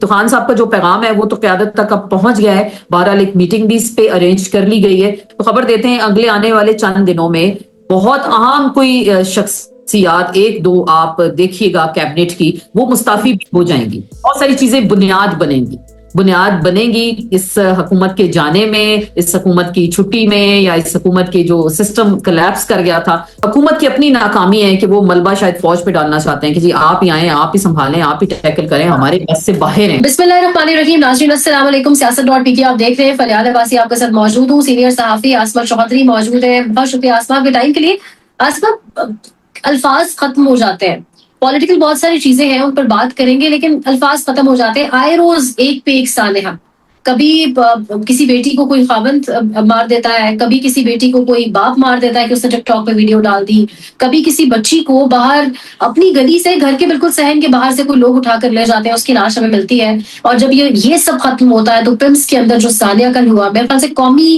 تو خان صاحب کا جو پیغام ہے وہ تو قیادت تک اب پہنچ گیا ہے. بہرحال ایک میٹنگ بھی اس پہ ارینج کر لی گئی ہے. تو خبر دیتے ہیں اگلے آنے والے چند دنوں میں بہت اہم کوئی شخصیات ایک دو آپ دیکھیے گا کیبنٹ کی وہ مستعفی بھی ہو جائیں گی. بہت ساری چیزیں بنیاد بنیں گی اس حکومت کے جانے میں, اس حکومت کی چھٹی میں, یا اس حکومت کی جو سسٹم کلیپس کر گیا تھا. حکومت کی اپنی ناکامی ہے کہ وہ ملبہ شاید فوج پہ ڈالنا چاہتے ہیں کہ جی آپ ہی آئیں, آپ ہی سنبھالیں, آپ ہی ٹیکل کریں, ہمارے بس سے باہر ہیں. بسم اللہ الرحمن الرحیم. ناظرین السلام علیکم. سیاست.pk آپ دیکھ رہے ہیں. فلیال عباسی آپ کے ساتھ موجود ہوں. سینئر صحافی عاصمہ چوہدری موجود ہے. بہت شکریہ عاصمہ کے ٹائم کے لیے. عاصمہ, الفاظ ختم ہو جاتے ہیں, پولیٹیکل بہت ساری چیزیں ہیں ان پر بات کریں گے, لیکن الفاظ ختم ہو جاتے ہیں. آئے روز ایک پہ ایک سانحہ, کبھی کسی بیٹی کو کوئی خاوند مار دیتا ہے, کبھی کسی بیٹی کو کوئی باپ مار دیتا ہے کہ اس نے ٹک ٹاک پہ ویڈیو ڈال دی, کبھی کسی بچی کو باہر اپنی گلی سے, گھر کے بالکل صحن کے باہر سے کوئی لوگ اٹھا کر لے جاتے ہیں, اس کی لاش ہمیں ملتی ہے. اور جب یہ سب ختم ہوتا ہے تو پمس کے اندر جو سانحہ کل ہوا, میرے خیال سے قومی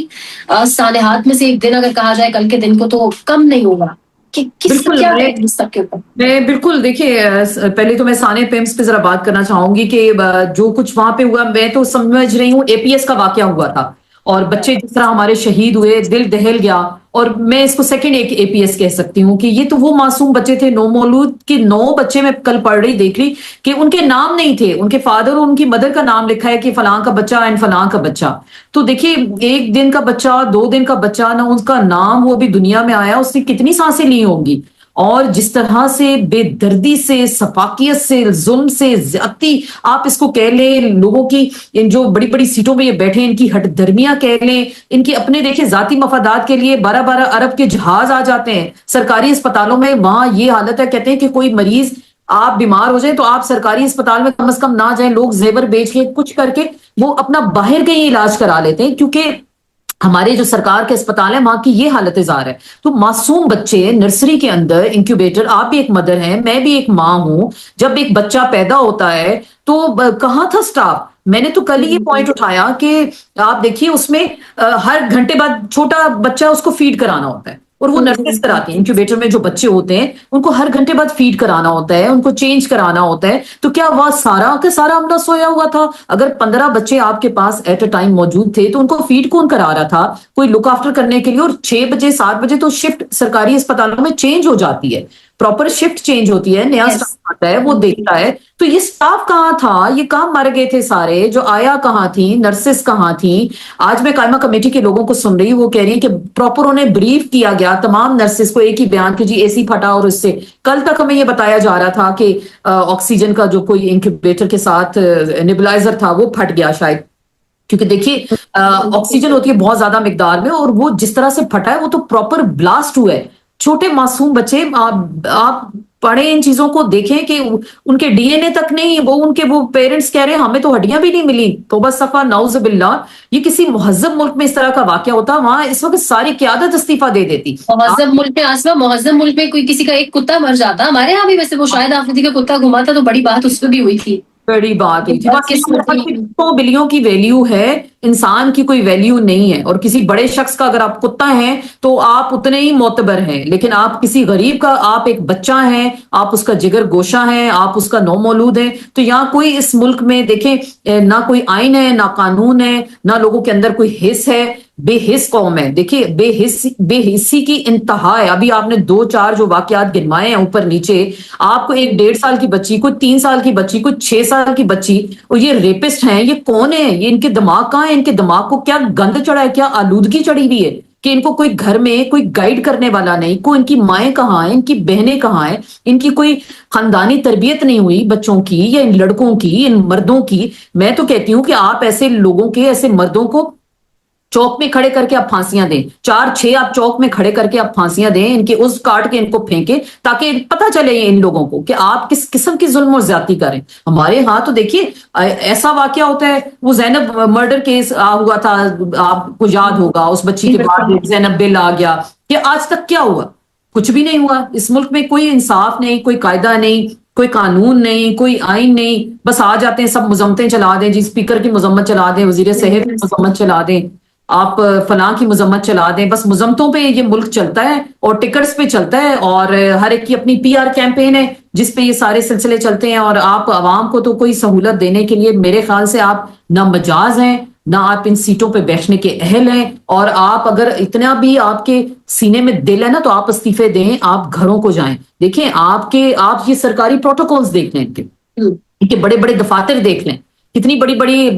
سانحات میں سے ایک دن اگر کہا جائے کل کے دن کو تو کم نہیں ہوگا. کہ کس بالکل, کیا ہے اس سب کے اوپر؟ میں بالکل دیکھیے پہلے تو میں سانے پیمس پہ ذرا بات کرنا چاہوں گی کہ جو کچھ وہاں پہ ہوا میں تو سمجھ رہی ہوں APS کا واقعہ ہوا تھا اور بچے جس طرح ہمارے شہید ہوئے دل دہل گیا. اور میں اس کو سیکنڈ ایک APS کہہ سکتی ہوں کہ یہ تو وہ معصوم بچے تھے, نو مولود کے 9 بچے میں کل پڑھ رہی دیکھ رہی کہ ان کے نام نہیں تھے, ان کے فادر اور ان کی مدر کا نام لکھا ہے کہ فلاں کا بچہ اینڈ فلاں کا بچہ. تو دیکھیے 1 دن کا بچہ, 2 دن کا بچہ, نہ اس کا نام وہ ابھی دنیا میں آیا, اس نے کتنی سانسیں لی ہوں گی. اور جس طرح سے بے دردی سے, سفاکیت سے, ظلم سے, زیادتی آپ اس کو کہہ لیں, لوگوں کی ان جو بڑی بڑی سیٹوں پہ یہ بیٹھے ان کی ہٹ درمیاں کہہ لیں, ان کی اپنے دیکھیں ذاتی مفادات کے لیے 12-12 ارب کے جہاز آ جاتے ہیں سرکاری اسپتالوں میں. وہاں یہ حالت ہے, کہتے ہیں کہ کوئی مریض آپ بیمار ہو جائیں تو آپ سرکاری اسپتال میں کم از کم نہ جائیں, لوگ زیور بیچ کے کچھ کر کے وہ اپنا باہر کہیں علاج کرا لیتے ہیں, کیونکہ ہمارے جو سرکار کے اسپتال ہیں وہاں کی یہ حالت ظاہر ہے. تو معصوم بچے نرسری کے اندر انکیوبیٹر, آپ بھی ایک مدر ہیں, میں بھی ایک ماں ہوں, جب ایک بچہ پیدا ہوتا ہے تو کہاں تھا سٹاف. میں نے تو کل یہ پوائنٹ اٹھایا کہ آپ دیکھیے اس میں ہر گھنٹے بعد چھوٹا بچہ اس کو فیڈ کرانا ہوتا ہے, اور وہ نرسز کراتی ہیں. انکیوبیٹر میں جو بچے ہوتے ہیں ان کو ہر گھنٹے بعد فیڈ کرانا ہوتا ہے, ان کو چینج کرانا ہوتا ہے. تو کیا وہ سارا کا سارا عملہ سویا ہوا تھا؟ اگر 15 بچے آپ کے پاس ایٹ اے ٹائم موجود تھے تو ان کو فیڈ کون کرا رہا تھا؟ کوئی لک آفٹر کرنے کے لیے. اور 6 بجے 7 بجے تو شفٹ سرکاری اسپتالوں میں چینج ہو جاتی ہے, پراپر شفٹ چینج ہوتی ہے, نیا سٹاف آتا ہے, وہ دیکھتا ہے. تو یہ سٹاف کہاں تھا؟ یہ کہاں مر گئے تھے سارے؟ جو آیا کہاں تھی, نرسز کہاں تھیں؟ آج میں قائمہ کمیٹی کے لوگوں کو سن رہی ہوں, وہ کہہ رہی ہیں کہ پراپر انہیں بریف کیا گیا تمام نرسز کو, ایک ہی بیان کہ جی AC پھٹا, اور اس سے کل تک ہمیں یہ بتایا جا رہا تھا کہ آکسیجن کا جو کوئی انکیوبیٹر کے ساتھ نیبلائزر تھا وہ پھٹ گیا شاید, کیونکہ دیکھیے آکسیجن ہوتی ہے بہت زیادہ مقدار میں, اور وہ جس طرح سے پھٹا ہے وہ تو پراپر بلاسٹ ہوا ہے. چھوٹے معصوم بچے, آپ پڑھیں ان چیزوں کو, دیکھیں کہ ان کے DNA تک نہیں, وہ ان کے وہ پیرنٹس کہہ رہے ہیں ہمیں تو ہڈیاں بھی نہیں ملی. توبہ صفا نعوذ باللہ. یہ کسی مہذب ملک میں اس طرح کا واقعہ ہوتا, وہاں اس وقت ساری قیادت استعفیٰ دے دیتی. مہذب ملک میں آسما, مہذب ملک میں کوئی کسی کا ایک کتا مر جاتا, ہمارے یہاں بھی ویسے وہ شاہد آفریدی کا کتا گھما تھا تو بڑی بات اس پہ بھی ہوئی تھی, بڑی بات ہوئی تھی. بدقسمتی. بلیوں کی ویلیو ہے, انسان کی کوئی ویلیو نہیں ہے. اور کسی بڑے شخص کا اگر آپ کتا ہیں تو آپ اتنے ہی معتبر ہیں, لیکن آپ کسی غریب کا, آپ ایک بچہ ہیں, آپ اس کا جگر گوشہ ہیں, آپ اس کا نو مولود ہیں. تو یہاں کوئی اس ملک میں دیکھیں نہ کوئی آئین ہے, نہ قانون ہے, نہ لوگوں کے اندر کوئی حس ہے. بے حس قوم ہے. دیکھیے بے حسی کی انتہا ہے. ابھی آپ نے 2-4 جو واقعات گنوائے ہیں اوپر نیچے, آپ کو ایک 1.5 سال کی بچی, کوئی 3 سال کی بچی, کوئی 6 سال کی بچی, اور یہ ریپسٹ ہیں, یہ کون ہے؟ یہ ان کے دماغ کہاں ہے؟ ان کے دماغ کو کیا گند چڑھا ہے, کیا آلودگی چڑھی ہوئی ہے کہ ان کو کوئی گھر میں کوئی گائیڈ کرنے والا نہیں, کوئی ان کی مائیں کہاں ہیں, ان کی بہنیں کہاں ہیں, ان کی کوئی خاندانی تربیت نہیں ہوئی بچوں کی, یا ان لڑکوں کی, ان مردوں کی. میں تو کہتی ہوں کہ آپ ایسے لوگوں کے, ایسے مردوں کو چوک میں کھڑے کر کے آپ پھانسیاں دیں, 4-6 آپ چوک میں کھڑے کر کے آپ پھانسیاں دیں, ان کے اس کاٹ کے ان کو پھینکیں, تاکہ پتہ چلے ان لوگوں کو کہ آپ کس قسم کی ظلم اور زیادتی کریں. ہمارے ہاں تو دیکھیے ایسا واقعہ ہوتا ہے, وہ زینب مرڈر کیس ہوا تھا, آپ کو یاد ہوگا, اس بچی کے بعد زینب بل آ گیا, کہ آج تک کیا ہوا؟ کچھ بھی نہیں ہوا. اس ملک میں کوئی انصاف نہیں, کوئی قاعدہ نہیں, کوئی قانون نہیں, کوئی آئین نہیں. بس آ جاتے ہیں سب مذمتیں چلا دیں, جی اسپیکر کی مذمت چلا دیں, وزیر صحت کی مذمت چلا دیں, آپ فلاں کی مذمت چلا دیں. بس مذمتوں پہ یہ ملک چلتا ہے, اور ٹکٹس پہ چلتا ہے, اور ہر ایک کی اپنی PR کیمپین ہے جس پہ یہ سارے سلسلے چلتے ہیں، اور آپ عوام کو تو کوئی سہولت دینے کے لیے میرے خیال سے آپ نہ مجاز ہیں، نہ آپ ان سیٹوں پہ بیٹھنے کے اہل ہیں، اور آپ اگر اتنا بھی آپ کے سینے میں دل ہے نا تو آپ استعفے دیں، آپ گھروں کو جائیں. دیکھیں آپ یہ سرکاری پروٹوکولز دیکھ لیں، ان کے بڑے بڑے دفاتر دیکھ لیں، کتنی بڑی بڑی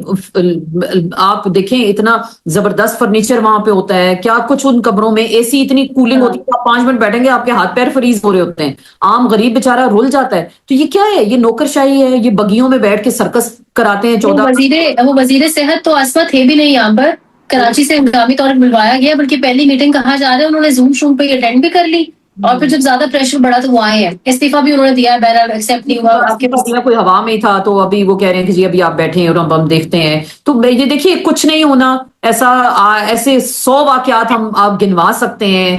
آپ دیکھیں، اتنا زبردست فرنیچر وہاں پہ ہوتا ہے، کیا کچھ ان کمروں میں، اے سی اتنی کولنگ ہوتی ہے، آپ 5 منٹ بیٹھیں گے آپ کے ہاتھ پیر فریز ہو رہے ہوتے ہیں، عام غریب بیچارہ رول جاتا ہے. تو یہ کیا ہے؟ یہ نوکرشاہی ہے، یہ بگیوں میں بیٹھ کے سرکس کراتے ہیں. 14 وہ وزیر صحت تو آسما تھے بھی نہیں یہاں پر، کراچی سے ہنگامی طور پر ملوایا گیا، بلکہ پہلی میٹنگ کہا جا رہا ہے انہوں نے زوم شوم پہ اٹینڈ بھی کر لی، اور پھر جب زیادہ پریشر بڑھا تو وہ آئے ہیں. استعفیٰ بھی انہوں نے دیا ہے، بہرحال ایکسیپٹ نہیں ہوا آپ کے پاس. کوئی ہوا میں ہی تھا، تو ابھی وہ کہہ رہے ہیں کہ جی ابھی آپ بیٹھے ہیں اور ہم دیکھتے ہیں. تو یہ دیکھیے کچھ نہیں ہونا، ایسے 100 واقعات ہم آپ گنوا سکتے ہیں.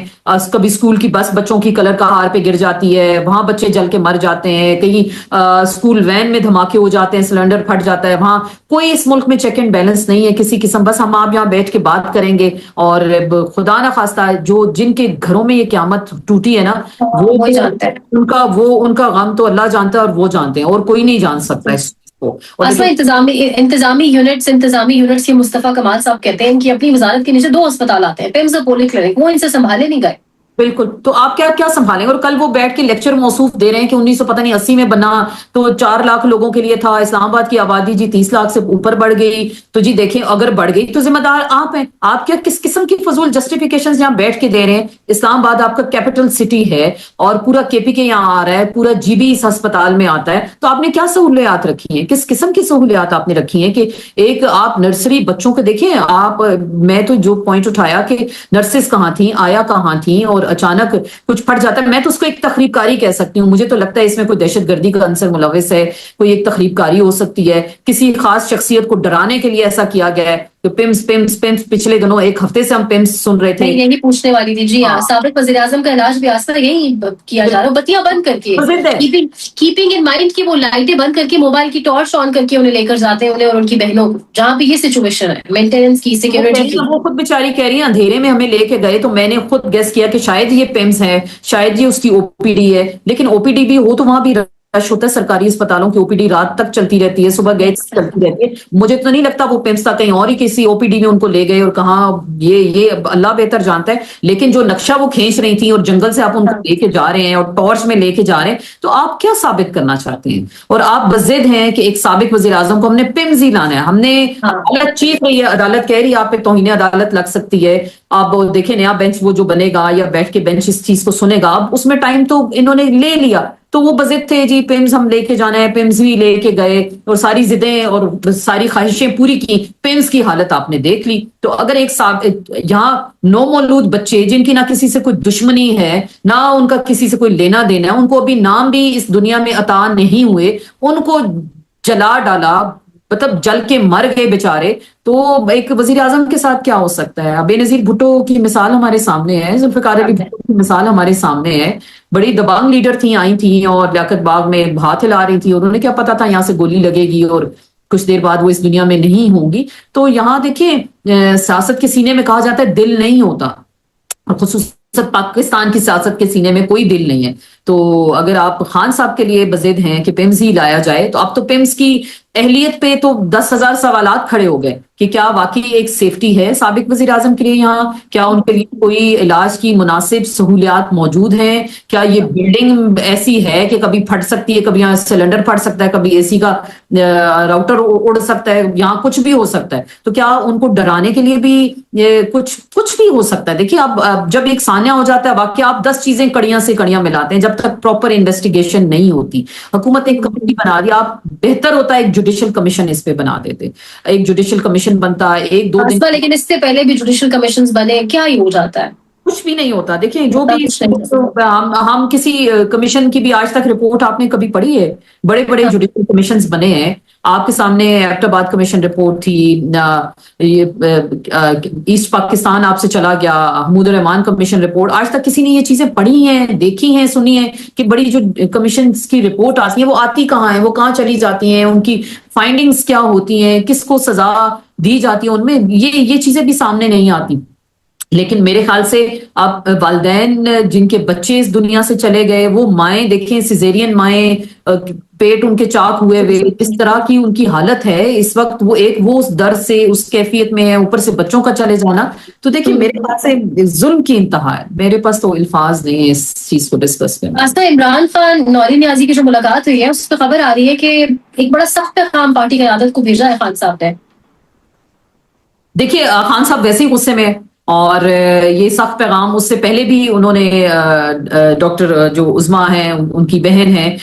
کبھی اسکول کی بس بچوں کی کلر کا ہار پہ گر جاتی ہے، وہاں بچے جل کے مر جاتے ہیں، کہیں اسکول وین میں دھماکے ہو جاتے ہیں، سلنڈر پھٹ جاتا ہے. وہاں کوئی اس ملک میں چیک اینڈ بیلنس نہیں ہے کسی قسم. بس ہم آپ یہاں بیٹھ کے بات کریں گے، اور خدا نہ خواستہ جن کے گھروں میں یہ قیامت ٹوٹی ہے نا، وہی جانتا ہے. ان کا غم تو اللہ جانتا ہے، اور وہ جانتے ہیں، اور کوئی نہیں جان سکتا اس چیز کو. اور اصلا انتظامی یونٹس کے مصطفیٰ کمال صاحب کہتے ہیں کہ اپنی وزارت کے نیچے 2 اسپتال آتے ہیں، پیمز اور پولی کلینک، وہ ان سے سنبھالے نہیں گئے. بالکل، تو آپ کیا سنبھالیں گے؟ اور کل وہ بیٹھ کے لیکچر موصوف دے رہے ہیں کہ 1980 میں بنا تو 4 لاکھ لوگوں کے لیے تھا، اسلام آباد کی آبادی جی 30 لاکھ سے اوپر بڑھ گئی. تو جی دیکھیں اگر بڑھ گئی تو ذمہ دار آپ ہیں. آپ کیا کس قسم کی فضول جسٹیفیکیشن یہاں بیٹھ کے دے رہے ہیں؟ اسلام آباد آپ کا کیپٹل سٹی ہے، اور پورا KPK یہاں آ رہا ہے، پورا GB اس ہسپتال میں آتا ہے. تو آپ نے کیا سہولیات رکھی ہیں؟ کس قسم کی سہولیات آپ نے رکھی ہیں کہ ایک آپ نرسری بچوں کو دیکھیں. میں تو جو پوائنٹ اٹھایا کہ نرسز کہاں تھیں، آیا کہاں تھیں، اور اچانک کچھ پھٹ جاتا ہے، میں تو اس کو ایک تخریب کاری کہہ سکتی ہوں. مجھے تو لگتا ہے اس میں کوئی دہشت گردی کا عنصر ملوث ہے، کوئی ایک تخریب کاری ہو سکتی ہے، کسی خاص شخصیت کو ڈرانے کے لیے ایسا کیا گیا ہے. کہ پیمز پچھلے دنوں 1 ہفتے سے ہم پیمز سن رہے تھے. یہی پوچھنے والی تھی. جی ہاں، سابق وزیر اعظم کا علاج بھی آستا یہی کیا جا رہا ہے، بتیاں بند کر کے، کیپنگ ان مائنڈ کی وہ لائٹیں بند کر کے، موبائل کی ٹارچ آن کر کے انہیں لے کر جاتے ہیں، انہیں اور ان کی بہنوں کو، جہاں پہ یہ سچویشن ہے مینٹیننس کی، سیکورٹی کی. وہ خود بیچاری کہہ رہی ہیں اندھیرے میں ہمیں لے کے گئے، تو میں نے خود گیس کیا کہ شاید یہ پیمز ہے، شاید یہ اس کی OPD ہے. لیکن OPD بھی ہو تو وہاں بھی رش ہوتا ہے. سرکاری اسپتالوں کی OPD رات تک چلتی رہتی ہے، صبح گئے چلتی رہتی ہے. مجھے تو نہیں لگتا وہ پیمز تھا، کہیں اور ہی کسی OPD میں ان کو لے گئے، اور کہاں یہ اللہ بہتر جانتا ہے. لیکن جو نقشہ وہ کھینچ رہی تھیں، اور جنگل سے آپ ان کو لے کے جا رہے ہیں، اور ٹارچ میں لے کے جا رہے ہیں، تو آپ کیا ثابت کرنا چاہتے ہیں؟ اور آپ بضد ہیں کہ ایک سابق وزیر اعظم کو ہم نے پیمز ہی لانا ہے. ہم نے عدالت چیف رہی ہے، عدالت کہہ رہی ہے آپ پہ توہین عدالت لگ سکتی ہے. اب دیکھیں نیا بینچ وہ جو بنے گا، یا بیٹھ کے بینچ اس چیز کو سنے گا، اب اس میں ٹائم تو انہوں نے لے لیا. تو وہ بضد تھے جی پیمز ہم لے کے جانا ہے، پیمز بھی لے کے گئے، اور ساری ضدیں اور ساری خواہشیں پوری کی. پیمز کی حالت آپ نے دیکھ لی. تو اگر یہاں نومولود بچے جن کی نہ کسی سے کوئی دشمنی ہے، نہ ان کا کسی سے کوئی لینا دینا ہے، ان کو ابھی نام بھی اس دنیا میں عطا نہیں ہوئے، ان کو جلا ڈالا، مطلب جل کے مر گئے بیچارے. تو ایک وزیر اعظم کے ساتھ کیا ہو سکتا ہے؟ بے نظیر بھٹو کی مثال ہمارے سامنے ہے، ذوالفقار علی بھٹو کی مثال ہمارے سامنے ہے. بڑی دبانگ لیڈر تھیں، آئی تھیں اور لیاقت باغ میں ہاتھ ہلا رہی تھی، اور انہیں کیا پتا تھا یہاں سے گولی لگے گی اور کچھ دیر بعد وہ اس دنیا میں نہیں ہوں گی. تو یہاں دیکھیں سیاست کے سینے میں کہا جاتا ہے دل نہیں ہوتا، اور خصوصاً پاکستان کی سیاست کے سینے میں کوئی دل نہیں ہے. تو اگر آپ خان صاحب کے لیے بضد ہیں کہ پیمز ہی لایا جائے، تو اب تو پیمز کی اہلیت پہ تو 10,000 سوالات کھڑے ہو گئے کہ کیا واقعی ایک سیفٹی ہے سابق وزیر اعظم کے لیے یہاں؟ کیا ان کے لیے کوئی علاج کی مناسب سہولیات موجود ہیں؟ کیا یہ بلڈنگ ایسی ہے کہ کبھی پھٹ سکتی ہے، کبھی یہاں سلنڈر پھٹ سکتا ہے، کبھی AC کا راؤٹر اڑ سکتا ہے، یہاں کچھ بھی ہو سکتا ہے. تو کیا ان کو ڈرانے کے لیے بھی کچھ بھی ہو سکتا ہے؟ دیکھیے اب جب ایک سانیہ ہو جاتا ہے واقعہ، آپ 10 چیزیں کڑیاں سے کڑیاں ملاتے ہیں جب تک پراپر انویسٹیگیشن نہیں ہوتی. حکومت ایک کمیٹی بنا دی، آپ بہتر ہوتا ہے ایک جوڈیشل کمیشن اس پہ بنا دیتے. ایک جوڈیشل کمیشن بنتا ہے 1-2 دن، لیکن اس سے پہلے بھی جوڈیشل کمیشنز بنے، کیا ہی ہو جاتا ہے؟ کچھ بھی نہیں ہوتا. دیکھیں جو بھی ہم کسی کمیشن کی بھی آج تک رپورٹ آپ نے کبھی پڑھی ہے؟ بڑے بڑے جوڈیشل کمیشنز بنے ہیں آپ کے سامنے. ایبٹ آباد کمیشن رپورٹ تھی، یہ ایسٹ پاکستان آپ سے چلا گیا، حمود الرحمان کمیشن رپورٹ. آج تک کسی نے یہ چیزیں پڑھی ہیں، دیکھی ہیں، سنی ہیں کہ بڑی جو کمیشنز کی رپورٹ آتی ہیں وہ آتی کہاں ہیں، وہ کہاں چلی جاتی ہیں، ان کی فائنڈنگز کیا ہوتی ہیں، کس کو سزا دی جاتی ہے ان میں؟ یہ چیزیں بھی سامنے نہیں آتی. لیکن میرے خیال سے اب والدین جن کے بچے اس دنیا سے چلے گئے، وہ مائیں دیکھیں، سیزیرین مائیں، پیٹ ان کے چاک ہوئے ہوئے، اس طرح کی ان کی حالت ہے اس وقت، وہ اس درد سے اس کیفیت میں ہے، اوپر سے بچوں کا چلے جانا، تو دیکھیں میرے خیال سے ظلم کی انتہا ہے. میرے پاس تو الفاظ نہیں ہے اس چیز کو ڈسکس کرنا. آسما، عمران خان نوری نیازی کی جو ملاقات ہوئی ہے اس پہ خبر آ رہی ہے کہ ایک بڑا سخت پیغام پارٹی قیادت کو بھیجا ہے خان صاحب نے. دیکھیے خان صاحب ویسے ہی غصے میں، اور یہ سخت پیغام اس سے پہلے بھی انہوں نے ڈاکٹر جو عظما ہیں ان کی بہن ہیں،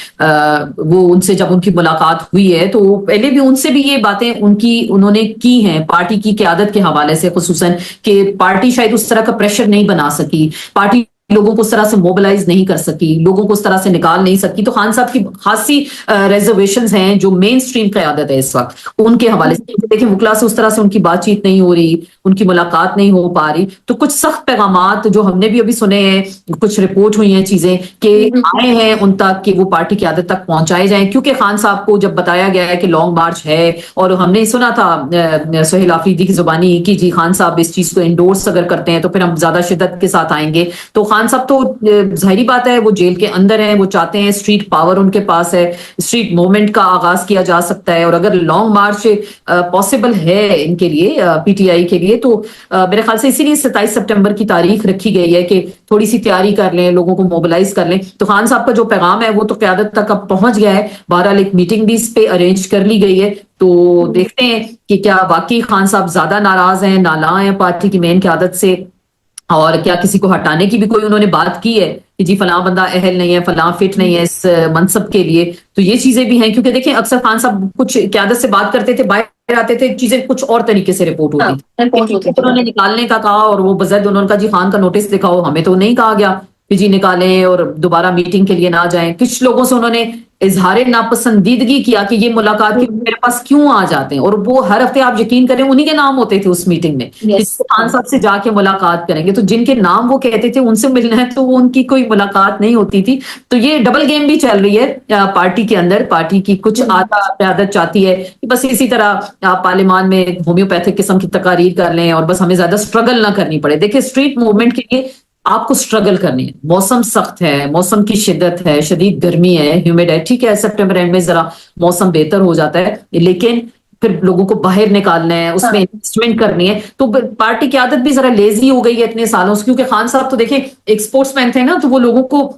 وہ ان سے جب ان کی ملاقات ہوئی ہے تو پہلے بھی ان سے بھی یہ باتیں انہوں نے کی ہیں پارٹی کی قیادت کے حوالے سے، خصوصاً کہ پارٹی شاید اس طرح کا پریشر نہیں بنا سکی، پارٹی لوگوں کو اس طرح سے موبلائز نہیں کر سکی، لوگوں کو اس طرح سے نکال نہیں سکی. تو خان صاحب کی خاصی ریزرویشنز ہیں جو مین سٹریم قیادت ہے اس وقت ان کے حوالے سے. دیکھیں وکلا سے اس طرح سے ان کی بات چیت نہیں ہو رہی، ان کی ملاقات نہیں ہو پا رہی، تو کچھ سخت پیغامات جو ہم نے بھی ابھی سنے ہیں، کچھ رپورٹ ہوئی ہیں چیزیں کہ آئے ہیں ان تک کہ وہ پارٹی قیادت تک پہنچائے جائیں، کیونکہ خان صاحب کو جب بتایا گیا ہے کہ لانگ مارچ ہے، اور ہم نے سنا تھا سہیل آفریدی کی زبانی کہ جی خان صاحب اس چیز کو انڈورس اگر کرتے ہیں تو پھر ہم زیادہ شدت کے ساتھ آئیں گے. تو خان صاحب تو ظاہری بات ہے وہ جیل کے اندر ہیں، وہ چاہتے ہیں اسٹریٹ پاور ان کے پاس ہے، اسٹریٹ موومنٹ کا آغاز کیا جا سکتا ہے، اور اگر لانگ مارچ پاسبل ہے ان کے لیے پی ٹی آئی کے لیے تو میرے خیال سے اسی لیے 27 سپٹمبر کی تاریخ رکھی گئی ہے کہ تھوڑی سی تیاری کر لیں، لوگوں کو موبلائز کر لیں. تو خان صاحب کا جو پیغام ہے وہ تو قیادت تک اب پہنچ گیا ہے، بہرحال ایک میٹنگ بھی اس پہ ارینج کر لی گئی ہے. تو دیکھتے ہیں کہ کیا واقعی خان صاحب زیادہ ناراض ہیں، نالاں ہیں پارٹی کی مین قیادت سے، اور کیا کسی کو ہٹانے کی بھی کوئی انہوں نے بات کی ہے کہ جی فلاں بندہ اہل نہیں ہے، فلاں فٹ نہیں ہے اس منصب کے لیے. تو یہ چیزیں بھی ہیں، کیونکہ دیکھیں اکثر خان صاحب کچھ قیادت سے بات کرتے تھے، باہر آتے تھے چیزیں کچھ اور طریقے سے رپورٹ ہوتی تھی. انہوں نے نکالنے کا کہا اور وہ بزد انہوں نے کہا جی خان کا نوٹس دکھاؤ، ہمیں تو نہیں کہا گیا کہ جی نکالیں اور دوبارہ میٹنگ کے لیے نہ جائیں. کچھ لوگوں سے انہوں نے اظہار ناپسندیدگی کیا کہ یہ ملاقات کی میرے پاس کیوں آ جاتے ہیں، اور وہ ہر ہفتے آپ یقین کریں انہی کے نام ہوتے تھے اس میٹنگ میں کہ خان صاحب سے جا کے ملاقات کریں گے. تو جن کے نام وہ کہتے تھے ان سے ملنا ہے تو وہ ان کی کوئی ملاقات نہیں ہوتی تھی. تو یہ ڈبل گیم بھی چل رہی ہے پارٹی کے اندر. پارٹی کی کچھ آدھا قیادت چاہتی ہے کہ بس اسی طرح آپ پارلیمان میں ہومیوپیتھک قسم کی تقاریر کر لیں اور بس ہمیں زیادہ سٹرگل نہ کرنی پڑے. دیکھیں اسٹریٹ موومنٹ کے لیے آپ کو سٹرگل کرنی ہے، موسم سخت ہے، موسم کی شدت ہے، شدید گرمی ہے، ہیومڈ ہے، ٹھیک ہے سپٹمبر اینڈ میں ذرا موسم بہتر ہو جاتا ہے، لیکن پھر لوگوں کو باہر نکالنا ہے، اس میں انویسٹمنٹ کرنی ہے. تو پارٹی قیادت بھی ذرا لیزی ہو گئی ہے اتنے سالوں سے، کیونکہ خان صاحب تو دیکھیں ایک سپورٹس مین تھے نا، تو وہ لوگوں کو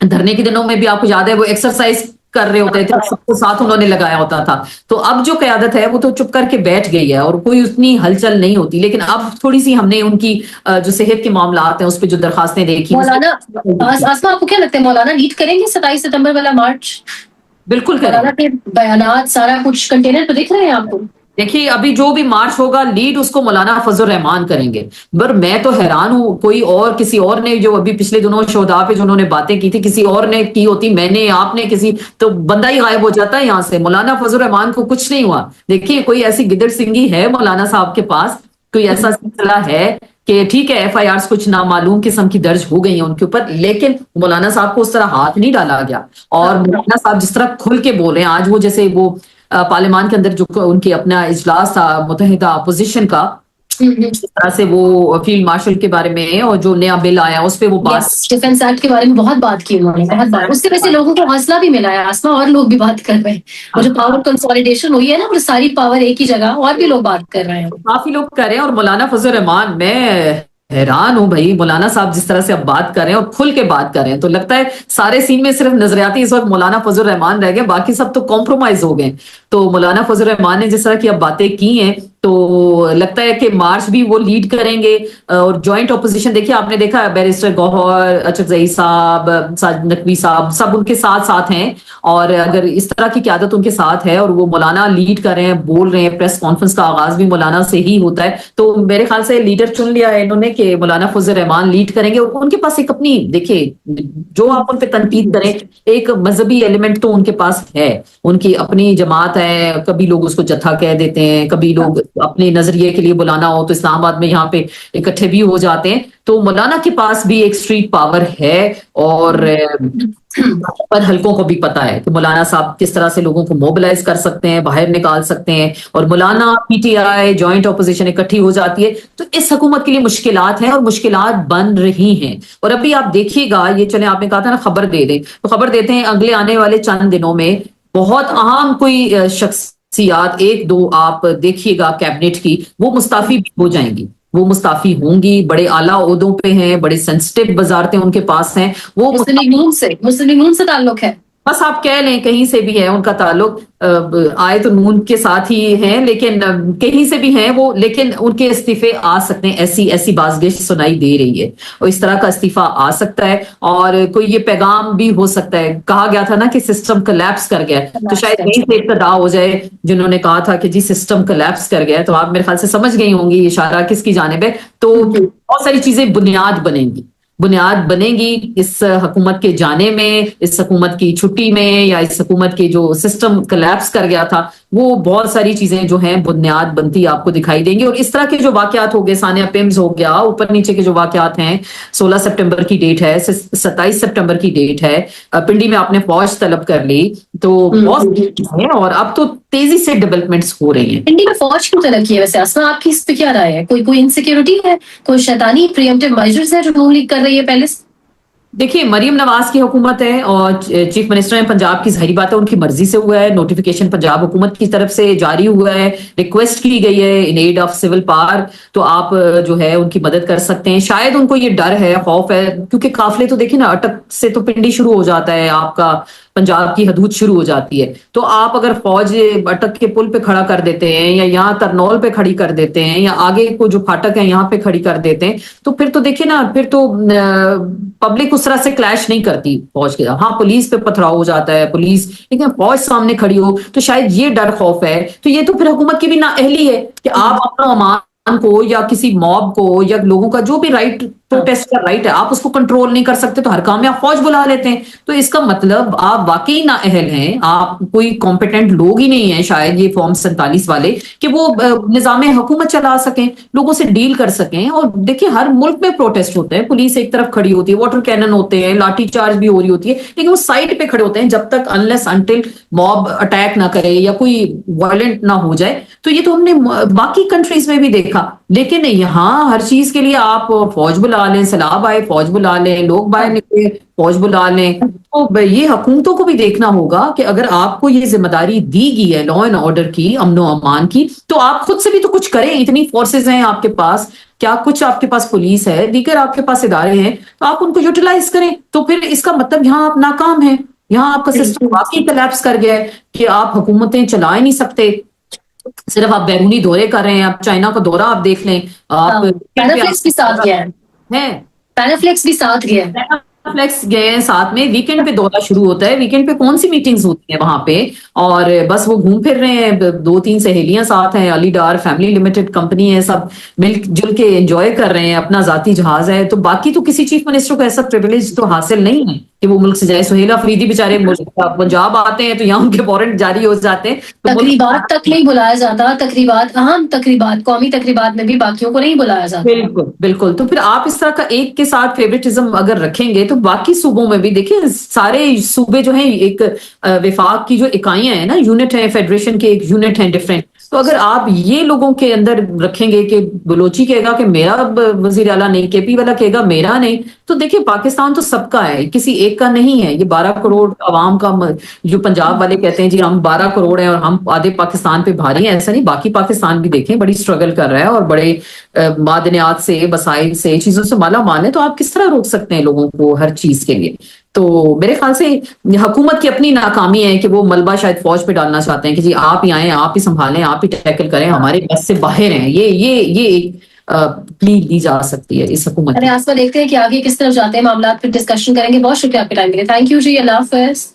دھرنے کے دنوں میں بھی آپ کو یاد ہے وہ ایکسرسائز کر رہے ہوتے تھے، سب کو ساتھ انہوں نے لگایا ہوتا تھا. تو اب جو قیادت ہے وہ تو چپ کر کے بیٹھ گئی ہے اور کوئی اتنی ہلچل نہیں ہوتی. لیکن اب تھوڑی سی ہم نے ان کی جو صحت کے معاملات ہیں اس پہ جو درخواستیں دیکھی. مولانا آسما، آپ کو کیا لگتا ہے مولانا لیڈ کریں گے 27 ستمبر والا مارچ؟ بالکل کریں. مولانا کے بیانات سارا کچھ کنٹینر پہ دکھ رہے ہیں آپ کو؟ دیکھیے ابھی جو بھی مارچ ہوگا لیڈ اس کو مولانا فضل الرحمان کریں گے. پر میں تو حیران ہوں، کوئی اور کسی اور نے جو ابھی پچھلے دنوں شہداء پہ جو انہوں نے باتیں کی تھی کسی اور نے کی ہوتی، میں نے آپ نے کسی تو بندہ ہی غائب ہو جاتا ہے یہاں سے. مولانا فضل الرحمان کو کچھ نہیں ہوا. دیکھیے کوئی ایسی گدڑ سنگھی ہے مولانا صاحب کے پاس، کوئی ایسا سلسلہ ہے کہ ٹھیک ہے ایف آئی آرز کچھ نامعلوم قسم کی درج ہو گئی ہیں ان کے اوپر، لیکن مولانا صاحب کو اس طرح ہاتھ نہیں ڈالا گیا. اور مولانا صاحب جس طرح کھل کے بول رہے ہیں آج، وہ جیسے وہ پارلیمان کے اندر جو ان کے اپنا اجلاس تھا متحدہ اپوزیشن کا، اس طرح سے وہ فیلڈ مارشل کے بارے میں اور جو نیا بل آیا اس پہ وہ بات ڈیفنس ایکٹ کے بارے میں بہت بات کی انہوں نے، بہت بات. اس سے ویسے لوگوں کو حوصلہ بھی ملا ہے آسما، اور لوگ بھی بات کر رہے ہیں. وہ جو پاور کنسولیڈیشن ہوئی ہے نا، وہ ساری پاور ایک ہی جگہ، اور بھی لوگ بات کر رہے ہیں، کافی لوگ کر رہے ہیں. اور مولانا فضل الرحمان، میں حیران ہوں بھائی، مولانا صاحب جس طرح سے اب بات کر رہے ہیں اور کھل کے بات کر رہے ہیں، تو لگتا ہے سارے سین میں صرف نظریاتی اس وقت مولانا فضل الرحمان رہ گئے، باقی سب تو کمپرومائز ہو گئے. تو مولانا فضل الرحمان نے جس طرح کی اب باتیں کی ہیں تو لگتا ہے کہ مارچ بھی وہ لیڈ کریں گے. اور جوائنٹ اپوزیشن دیکھیے آپ نے دیکھا بیرسٹر گوہر، اچھر زئی صاحب، ساجد نقوی صاحب، سب ان کے ساتھ ساتھ ہیں. اور اگر اس طرح کی قیادت ان کے ساتھ ہے اور وہ مولانا لیڈ کر رہے ہیں، بول رہے ہیں، پریس کانفرنس کا آغاز بھی مولانا سے ہی ہوتا ہے، تو میرے خیال سے لیڈر چن لیا ہے انہوں نے کہ مولانا فضل الرحمان لیڈ کریں گے. اور ان کے پاس ایک اپنی، دیکھیے جو آپ ان پہ تنقید کریں، ایک مذہبی ایلیمنٹ تو ان کے پاس ہے، ان کی اپنی جماعت ہے. کبھی لوگ اس کو جتھا کہہ دیتے ہیں، کبھی لوگ اپنے نظریے کے لیے بلانا ہو تو اسلام آباد میں یہاں پہ اکٹھے بھی ہو جاتے ہیں. تو مولانا کے پاس بھی ایک اسٹریٹ پاور ہے. اور پر حلقوں کو بھی پتا ہے کہ مولانا صاحب کس طرح سے لوگوں کو موبلائز کر سکتے ہیں, باہر نکال سکتے ہیں, اور مولانا P T I joint opposition اکٹھی ہو جاتی ہے تو اس حکومت کے لیے مشکلات ہیں اور مشکلات بن رہی ہیں. اور ابھی آپ دیکھیے گا, یہ چلیں آپ نے کہا تھا نا خبر دے دیں, تو خبر دیتے ہیں اگلے آنے والے چند دنوں میں بہت اہم کوئی شخصیات ایک دو آپ دیکھیے گا کیبنٹ کی, وہ مستعفی بھی ہو جائیں گی, وہ مستعفی ہوں گی, بڑے اعلیٰ عہدوں پہ ہیں, بڑے سینسٹیو وزارتیں ان کے پاس ہیں, وہ مسلم لیگ سے تعلق ہے, بس آپ کہہ لیں کہیں سے بھی ہے ان کا تعلق, آئے تو نون کے ساتھ ہی ہیں لیکن کہیں سے بھی ہیں وہ, لیکن ان کے استعفے آ سکتے ہیں, ایسی بازگشت سنائی دے رہی ہے, اور اس طرح کا استعفیٰ آ سکتا ہے. اور کوئی یہ پیغام بھی ہو سکتا ہے, کہا گیا تھا نا کہ سسٹم کولیپس کر گیا, تو شاید کہیں سے ابتدا ہو جائے جنہوں نے کہا تھا کہ جی سسٹم کولیپس کر گیا, تو آپ میرے خیال سے سمجھ گئی ہوں گی اشارہ کس کی جانب ہے. تو بہت ساری چیزیں بنیاد بنے گی اس حکومت کے جانے میں, اس حکومت کی چھٹی میں, یا اس حکومت کے جو سسٹم کولیپس کر گیا تھا, وہ بہت ساری چیزیں جو ہیں بنیاد بنتی آپ کو دکھائی دیں گی. اور اس طرح کے جو واقعات ہو گئے, ثانیہ پیمز ہو گیا, اوپر نیچے کے جو واقعات ہیں, 16 سپٹمبر کی ڈیٹ ہے, 27 سپٹمبر کی ڈیٹ ہے, پنڈی میں آپ نے فوج طلب کر لی, تو بہت ہیں, اور اب تو تیزی سے ڈیولپمنٹس ہو رہی ہیں. پنڈی میں فوج کیوں طلب کی ہے ویسے آسما, آپ کی اس پہ کیا رائے ہے؟ کوئی انسیکیورٹی ہے, کوئی شیطانی پریمپٹیو میجرز ہے جو نون لیگ کر رہی ہے پہلے سے؟ دیکھیے مریم نواز کی حکومت ہے اور چیف منسٹر ہیں پنجاب کی, ظاہری بات ہے ان کی مرضی سے ہوا ہے, نوٹیفیکیشن پنجاب حکومت کی طرف سے جاری ہوا ہے, ریکویسٹ کی گئی ہے ان ایڈ آف سول پاور, تو آپ جو ہے ان کی مدد کر سکتے ہیں. شاید ان کو یہ ڈر ہے, خوف ہے, کیونکہ قافلے تو دیکھیں نا, اٹک سے تو پنڈی شروع ہو جاتا ہے, آپ کا پنجاب کی حدود شروع ہو جاتی ہے, تو آپ اگر فوج اٹک کے پل پہ کھڑا کر دیتے ہیں, یا یہاں ترنول پہ کھڑی کر دیتے ہیں, یا آگے کو جو پھاٹک ہے یہاں پہ کھڑی کر دیتے ہیں, تو پھر تو دیکھیں نا, پھر تو پبلک اس طرح سے کلیش نہیں کرتی فوج کے. ہاں پولیس پہ پتھراؤ ہو جاتا ہے پولیس, لیکن فوج سامنے کھڑی ہو تو شاید یہ ڈر خوف ہے. تو یہ تو پھر حکومت کی بھی نااہلی ہے کہ آپ اپنا امان کو یا کسی موب کو یا لوگوں کا جو بھی رائٹ, پروٹیسٹ کا رائٹ ہے, آپ اس کو کنٹرول نہیں کر سکتے, تو ہر کام میں آپ فوج بلا لیتے ہیں. تو اس کا مطلب آپ واقعی نااہل ہیں, آپ کوئی کمپیٹنٹ لوگ ہی نہیں ہیں شاید یہ فارم 47 والے, کہ وہ نظام حکومت چلا سکیں, لوگوں سے ڈیل کر سکیں. اور دیکھیں ہر ملک میں پروٹیسٹ ہوتے ہیں, پولیس ایک طرف کھڑی ہوتی ہے, واٹر کینن ہوتے ہیں, لاٹھی چارج بھی ہو رہی ہوتی ہے, لیکن وہ سائڈ پہ کھڑے ہوتے ہیں جب تک انلیس انٹل موب اٹیک نہ کرے یا کوئی وائلنٹ نہ ہو جائے. تو یہ تو ہم نے باقی کنٹریز میں بھی دیکھا, لیکن یہاں ہر چیز کے لیے آپ فوج بلا لیں, سیلاب آئے فوج بلا لیں, لوگ باہر نکلے فوج بلا لیں. تو یہ حکومتوں کو بھی دیکھنا ہوگا کہ اگر آپ کو یہ ذمہ داری دی گئی ہے لا اینڈ آرڈر کی, امن و امان کی, تو آپ خود سے بھی تو کچھ کریں. اتنی فورسز ہیں آپ کے پاس, کیا کچھ آپ کے پاس پولیس ہے, دیگر آپ کے پاس ادارے ہیں, تو آپ ان کو یوٹیلائز کریں. تو پھر اس کا مطلب یہاں آپ ناکام ہیں, یہاں آپ کا سسٹم واقعی کولیپس کر گیا ہے کہ آپ حکومتیں چلا ہی نہیں سکتے, صرف آپ بیرونی دورے کر رہے ہیں. آپ چائنا کا دورہ آپ دیکھ لیں, آپ پینافلیکس بھی ساتھ گیا ہے, پینافلیکس بھی ساتھ گیا ہے, فلیکس گئے ہیں ساتھ میں. ویکینڈ پہ دورہ شروع ہوتا ہے, ویکینڈ پہ کون سی میٹنگز ہوتی ہیں وہاں پہ, اور بس وہ گھوم پھر رہے ہیں, 2-3 سہیلیاں ساتھ ہیں, علی ڈار فیملی لمیٹڈ کمپنی ہے, سب مل جل کے انجوائے کر رہے ہیں, اپنا ذاتی جہاز ہے. تو باقی تو کسی چیف منسٹر کو ایسا پریویلیج تو حاصل نہیں ہے کہ وہ ملک سے جائے. سہیل افریدی بیچارے پنجاب آتے ہیں تو یہاں ان کے وارنٹ جاری ہو جاتے ہیں. تقریبات تک نہیں بلایا جاتا, تقریبات, اہم تقریبات, قومی تقریبات میں بھی باقیوں کو نہیں بلایا جاتا. بالکل بالکل. تو پھر آپ اس طرح کا ایک کے ساتھ فیوریٹزم اگر رکھیں گے تو باقی صوبوں میں بھی دیکھیں, سارے صوبے جو ہیں ایک وفاق کی جو اکائیاں ہیں نا, یونٹ ہیں, فیڈریشن کے ایک یونٹ ہیں ڈفرینٹ. تو اگر آپ یہ لوگوں کے اندر رکھیں گے کہ بلوچی کہے گا کہ میرا وزیر اعلیٰ نہیں, کے پی والا کہے گا میرا نہیں, تو دیکھیں پاکستان تو سب کا ہے, کسی ایک کا نہیں ہے. یہ 12 کروڑ عوام کا, جو پنجاب والے کہتے ہیں جی ہم 12 کروڑ ہیں اور ہم آدھے پاکستان پہ بھاری ہیں, ایسا نہیں. باقی پاکستان بھی دیکھیں بڑی سٹرگل کر رہا ہے اور بڑے معدنیات سے, وسائل سے, چیزوں سے مالا مال ہے. تو آپ کس طرح روک سکتے ہیں لوگوں کو ہر چیز کے لیے؟ تو میرے خیال سے حکومت کی اپنی ناکامی ہے کہ وہ ملبہ شاید فوج پہ ڈالنا چاہتے ہیں کہ جی آپ ہی آئیں, آپ ہی سنبھالیں, آپ ہی ٹیکل کریں, ہمارے بس سے باہر ہیں. یہ ایک پلی دی جا سکتی ہے اس حکومت. آسما دیکھتے ہیں کہ آگے کس طرف جاتے ہیں معاملات, پھر ڈسکشن کریں گے. بہت شکریہ آپ کے ٹائم کے لیے. تھینک یو جی, اللہ حافظ.